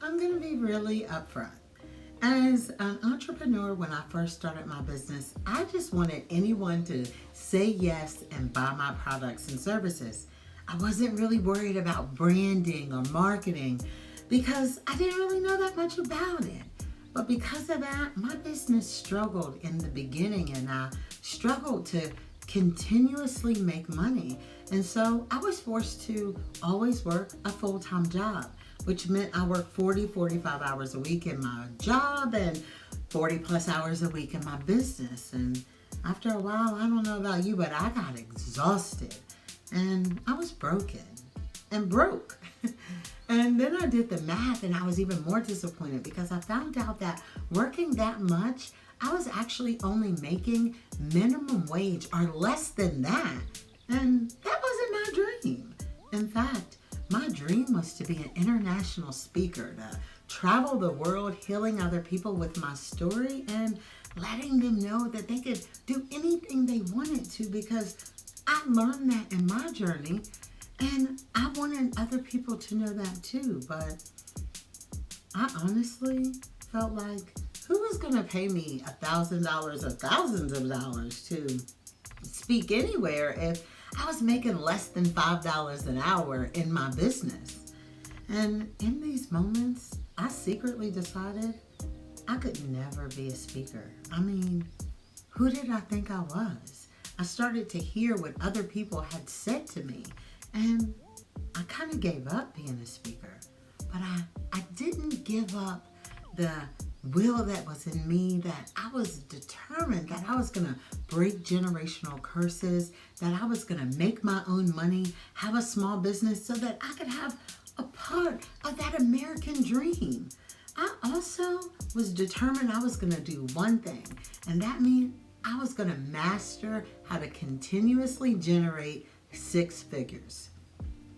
I'm going to be really upfront. As an entrepreneur, when I first started my business, I just wanted anyone to say yes and buy my products and services. I wasn't really worried about branding or marketing because I didn't really know that much about it. But because of that, my business struggled in the beginning and I struggled to continuously make money. And so I was forced to always work a full-time job, which meant I worked 40, 45 hours a week in my job and 40 plus hours a week in my business. And after a while, I don't know about you, but I got exhausted and I was broken and broke. And then I did the math and I was even more disappointed because I found out that working that much, I was actually only making minimum wage or less than that. And that wasn't my dream. In fact, my dream was to be an international speaker, to travel the world healing other people with my story and letting them know that they could do anything they wanted to because I learned that in my journey and I wanted other people to know that too. But I honestly felt like who was going to pay me $1,000 or thousands of dollars to speak anywhere if I was making less than $5 an hour in my business? And in these moments, I secretly decided I could never be a speaker. I mean, who did I think I was? I started to hear what other people had said to me, and I kind of gave up being a speaker. But I didn't give up the will that was in me, that I was determined that I was going to break generational curses, that I was going to make my own money, have a small business so that I could have a part of that American dream. I also was determined I was going to do one thing, and that means I was going to master how to continuously generate six figures.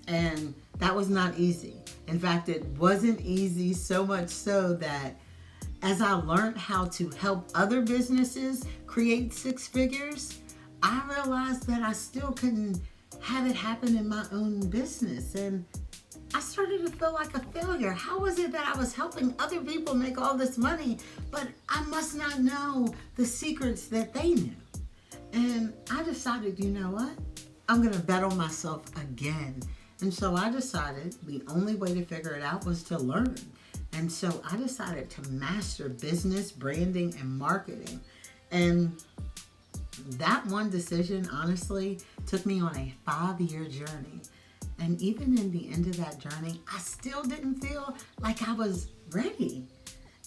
And that was not easy. In fact, it wasn't easy, so much so that as I learned how to help other businesses create six figures, I realized that I still couldn't have it happen in my own business. And I started to feel like a failure. How was it that I was helping other people make all this money, but I must not know the secrets that they knew? And I decided, you know what? I'm going to bet on myself again. And so I decided the only way to figure it out was to learn. And so I decided to master business, branding, and marketing. And that one decision, honestly, took me on a 5-year journey. And even in the end of that journey, I still didn't feel like I was ready.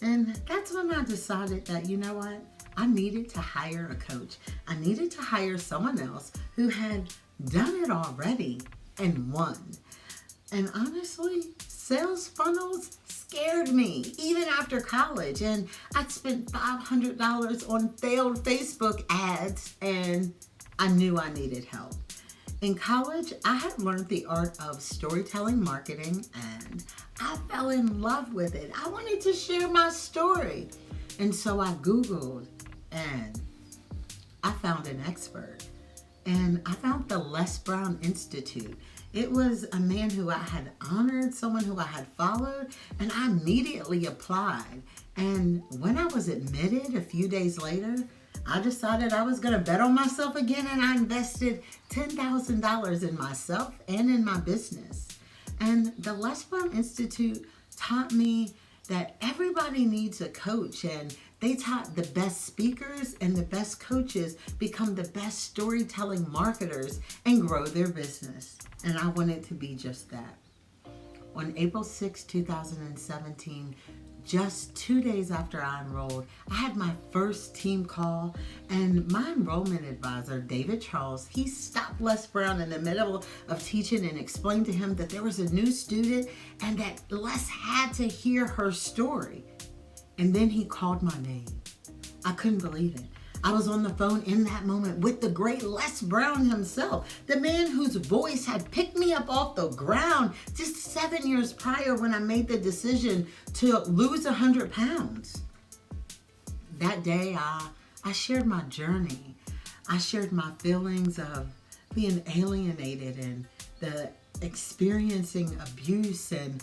And that's when I decided that, you know what? I needed to hire a coach. I needed to hire someone else who had done it already and won. And honestly, sales funnels scared me even after college. And I'd spent $500 on failed Facebook ads and I knew I needed help. In college, I had learned the art of storytelling marketing and I fell in love with it. I wanted to share my story. And so I Googled and I found an expert. And I found the Les Brown Institute. It was a man who I had honored, someone who I had followed, and I immediately applied. And when I was admitted a few days later, I decided I was going to bet on myself again, and I invested $10,000 in myself and in my business. And the Les Brown Institute taught me that everybody needs a coach, and they taught the best speakers and the best coaches become the best storytelling marketers and grow their business. And I wanted to be just that. On April 6, 2017, just 2 days after I enrolled, I had my first team call, and my enrollment advisor, David Charles, he stopped Les Brown in the middle of teaching and explained to him that there was a new student and that Les had to hear her story. And then he called my name. I couldn't believe it. I was on the phone in that moment with the great Les Brown himself, the man whose voice had picked me up off the ground just 7 years prior when I made the decision to lose 100 pounds. That day, I shared my journey. I shared my feelings of being alienated and the experiencing abuse and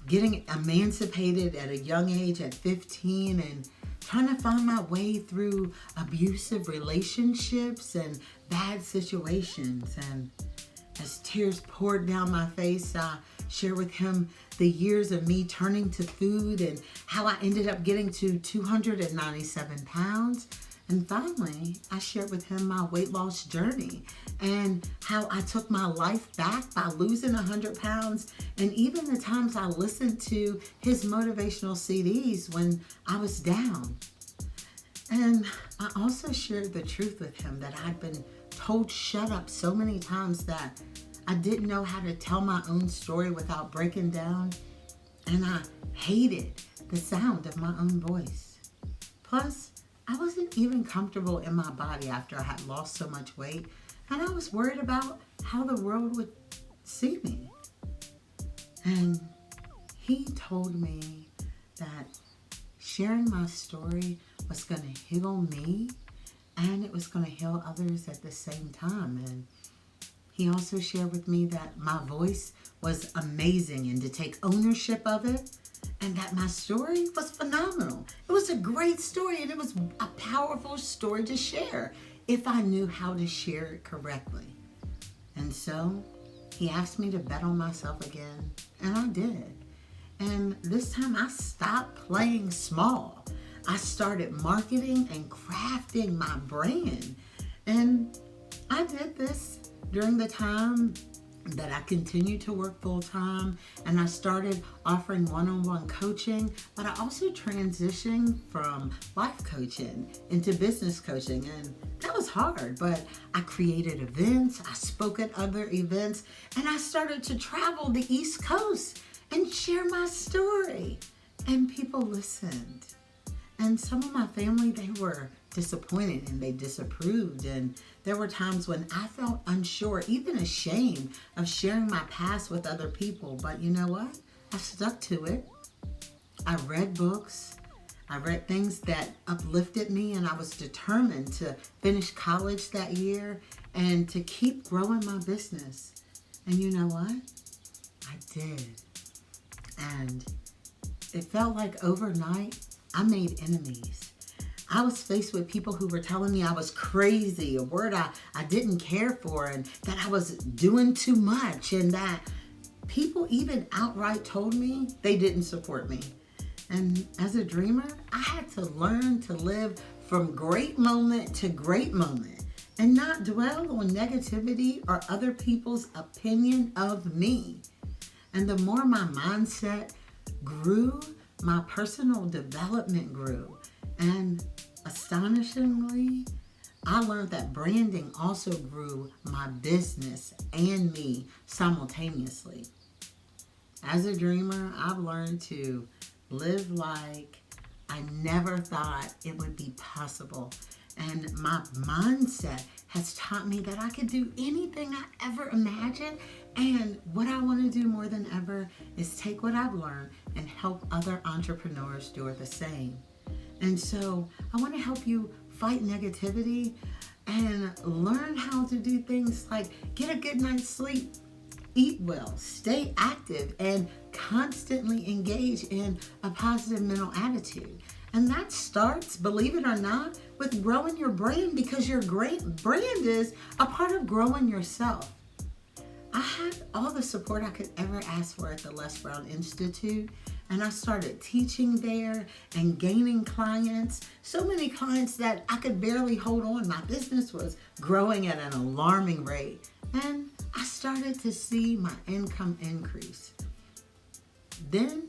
getting emancipated at a young age at 15 and trying to find my way through abusive relationships and bad situations. And as tears poured down my face, I shared with him the years of me turning to food and how I ended up getting to 297 pounds. And finally, I shared with him my weight loss journey and how I took my life back by losing 100 pounds, and even the times I listened to his motivational CDs when I was down. And I also shared the truth with him that I'd been told shut up so many times that I didn't know how to tell my own story without breaking down, and I hated the sound of my own voice. Plus, I wasn't even comfortable in my body after I had lost so much weight, and I was worried about how the world would see me. And he told me that sharing my story was going to heal me, and it was going to heal others at the same time. And he also shared with me that my voice was amazing and to take ownership of it, and that my story was phenomenal. It was a great story, and it was a powerful story to share if I knew how to share it correctly. And so he asked me to bet on myself again, and I did. And this time I stopped playing small. I started marketing and crafting my brand. And I did this during the time that I continued to work full time, and I started offering one-on-one coaching, but I also transitioned from life coaching into business coaching, and that was hard, but I created events, I spoke at other events, and I started to travel the East Coast and share my story, and people listened. And some of my family, they were disappointed and they disapproved. And there were times when I felt unsure, even ashamed of sharing my past with other people. But you know what? I stuck to it. I read books. I read things that uplifted me, and I was determined to finish college that year and to keep growing my business. And you know what? I did. And it felt like overnight, I made enemies. I was faced with people who were telling me I was crazy, a word I didn't care for, and that I was doing too much, and that people even outright told me they didn't support me. And as a dreamer, I had to learn to live from great moment to great moment and not dwell on negativity or other people's opinion of me. And the more my mindset grew, my personal development grew. And astonishingly, I learned that branding also grew my business and me simultaneously. As a dreamer, I've learned to live like I never thought it would be possible. And my mindset has taught me that I could do anything I ever imagined. And what I want to do more than ever is take what I've learned and help other entrepreneurs do the same. And so I want to help you fight negativity and learn how to do things like get a good night's sleep, eat well, stay active, and constantly engage in a positive mental attitude. And that starts, believe it or not, with growing your brand, because your great brand is a part of growing yourself. I had all the support I could ever ask for at the Les Brown Institute, and I started teaching there and gaining clients, so many clients that I could barely hold on. My business was growing at an alarming rate, and I started to see my income increase. Then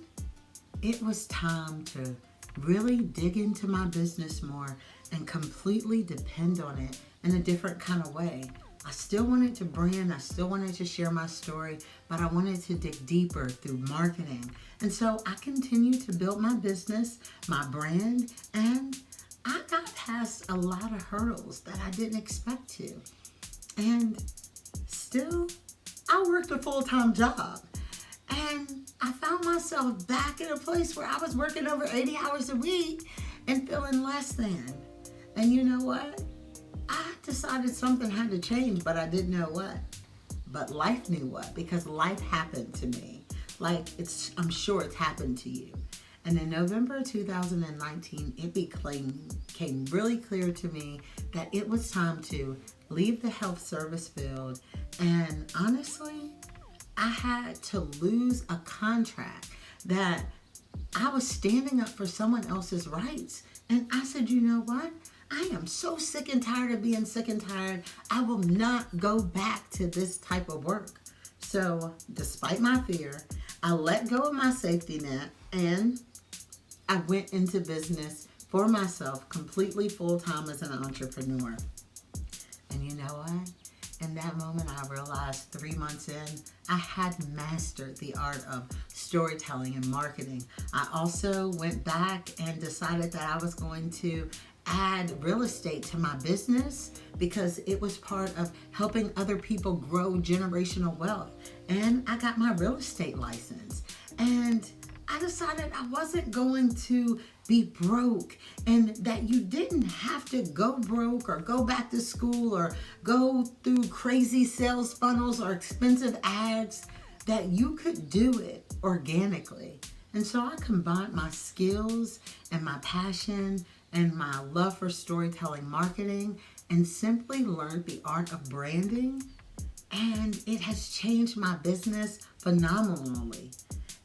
it was time to really dig into my business more and completely depend on it in a different kind of way. I still wanted to brand, I still wanted to share my story, but I wanted to dig deeper through marketing. And so I continued to build my business, my brand, and I got past a lot of hurdles that I didn't expect to. And still, I worked a full-time job. And I found myself back in a place where I was working over 80 hours a week and feeling less than. And you know what? I decided something had to change, but I didn't know what. But life knew what, because life happened to me. like I'm sure it's happened to you. And in November 2019, it became really clear to me that it was time to leave the health service field. And honestly, I had to lose a contract that I was standing up for someone else's rights. And I said, you know what? I am so sick and tired of being sick and tired. I will not go back to this type of work. So despite my fear, I let go of my safety net and I went into business for myself completely full-time as an entrepreneur. And you know what? In that moment, I realized 3 months in, I had mastered the art of storytelling and marketing. I also went back and decided that I was going to add real estate to my business because it was part of helping other people grow generational wealth. And I got my real estate license. And I decided I wasn't going to be broke, and that you didn't have to go broke or go back to school or go through crazy sales funnels or expensive ads, that you could do it organically. And so I combined my skills and my passion and my love for storytelling marketing and simply learned the art of branding, and it has changed my business phenomenally.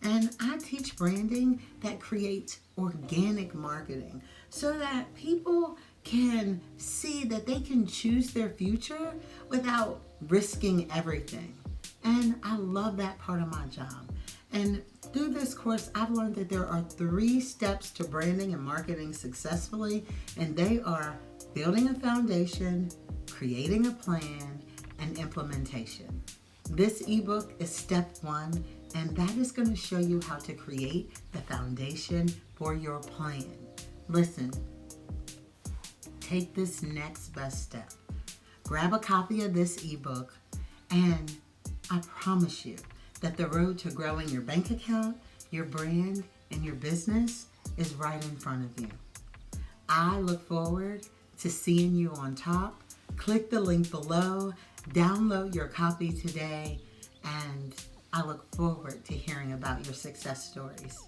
And I teach branding that creates organic marketing so that people can see that they can choose their future without risking everything. And I love that part of my job. And through this course, I've learned that there are 3 steps to branding and marketing successfully, and they are building a foundation, creating a plan, and implementation. This ebook is step 1, and that is going to show you how to create the foundation for your plan. Listen, take this next best step. Grab a copy of this ebook, and I promise you that the road to growing your bank account, your brand, and your business is right in front of you. I look forward to seeing you on top. Click the link below, download your copy today, and I look forward to hearing about your success stories.